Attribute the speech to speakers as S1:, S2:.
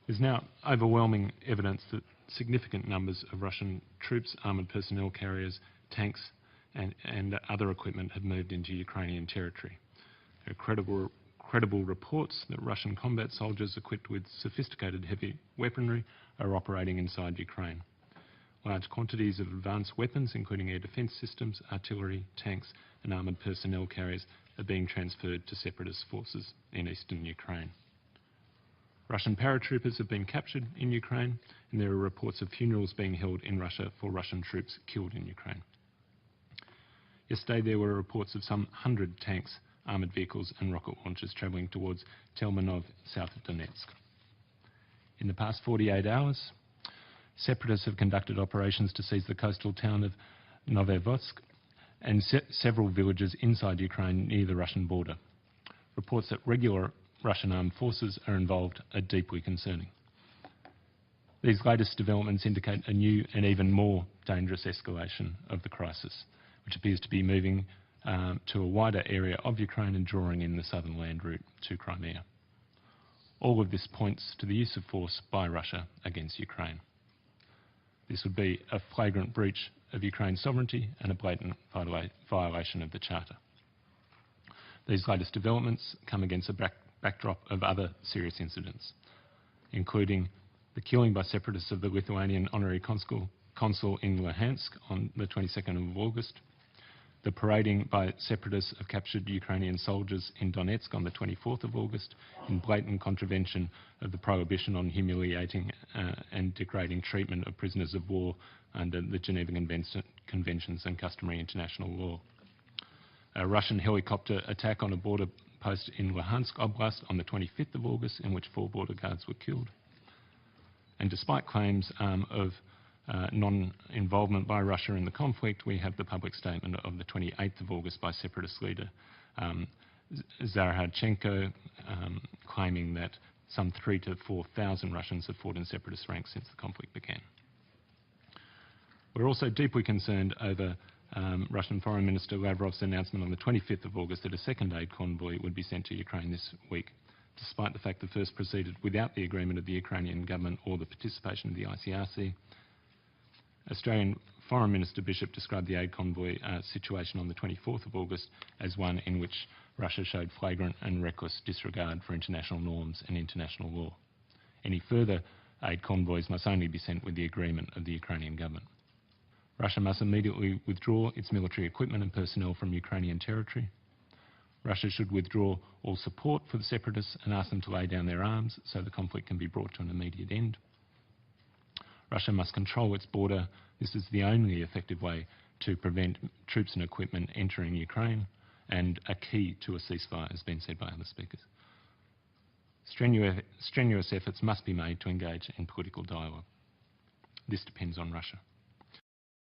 S1: There's now overwhelming evidence that significant numbers of Russian troops, armoured personnel carriers, tanks and other equipment have moved into Ukrainian territory. There are credible reports that Russian combat soldiers equipped with sophisticated heavy weaponry are operating inside Ukraine. Large quantities of advanced weapons, including air defence systems, artillery, tanks and armoured personnel carriers, are being transferred to separatist forces in eastern Ukraine. Russian paratroopers have been captured in Ukraine, and there are reports of funerals being held in Russia for Russian troops killed in Ukraine. Yesterday there were reports of some 100 tanks, armoured vehicles and rocket launchers travelling towards Telmanov, south of Donetsk. In the past 48 hours, separatists have conducted operations to seize the coastal town of Novovodsk and several villages inside Ukraine near the Russian border. Reports that regular Russian armed forces are involved are deeply concerning. These latest developments indicate a new and even more dangerous escalation of the crisis, which appears to be moving to a wider area of Ukraine and drawing in the southern land route to Crimea. All of this points to the use of force by Russia against Ukraine. This would be a flagrant breach of Ukraine's sovereignty and a blatant violation of the Charter. These latest developments come against a backdrop of other serious incidents, including the killing by separatists of the Lithuanian honorary consul in Luhansk on the 22nd of August, the parading by separatists of captured Ukrainian soldiers in Donetsk on the 24th of August in blatant contravention of the prohibition on humiliating and degrading treatment of prisoners of war under the Geneva Conventions and customary international law. A Russian helicopter attack on a border post in Luhansk Oblast on the 25th of August in which 4 border guards were killed. And despite claims of non-involvement by Russia in the conflict, we have the public statement of the 28th of August by separatist leader Zaharchenko claiming that some 3,000 to 4,000 Russians have fought in separatist ranks since the conflict began. We're also deeply concerned over Russian Foreign Minister Lavrov's announcement on the 25th of August that a second aid convoy would be sent to Ukraine this week, despite the fact the first proceeded without the agreement of the Ukrainian government or the participation of the ICRC. Australian Foreign Minister Bishop described the aid convoy situation on the 24th of August as one in which Russia showed flagrant and reckless disregard for international norms and international law. Any further aid convoys must only be sent with the agreement of the Ukrainian government. Russia must immediately withdraw its military equipment and personnel from Ukrainian territory. Russia should withdraw all support for the separatists and ask them to lay down their arms so the conflict can be brought to an immediate end. Russia must control its border. This is the only effective way to prevent troops and equipment entering Ukraine, and a key to a ceasefire, has been said by other speakers. Strenuous efforts must be made to engage in political dialogue. This depends on Russia.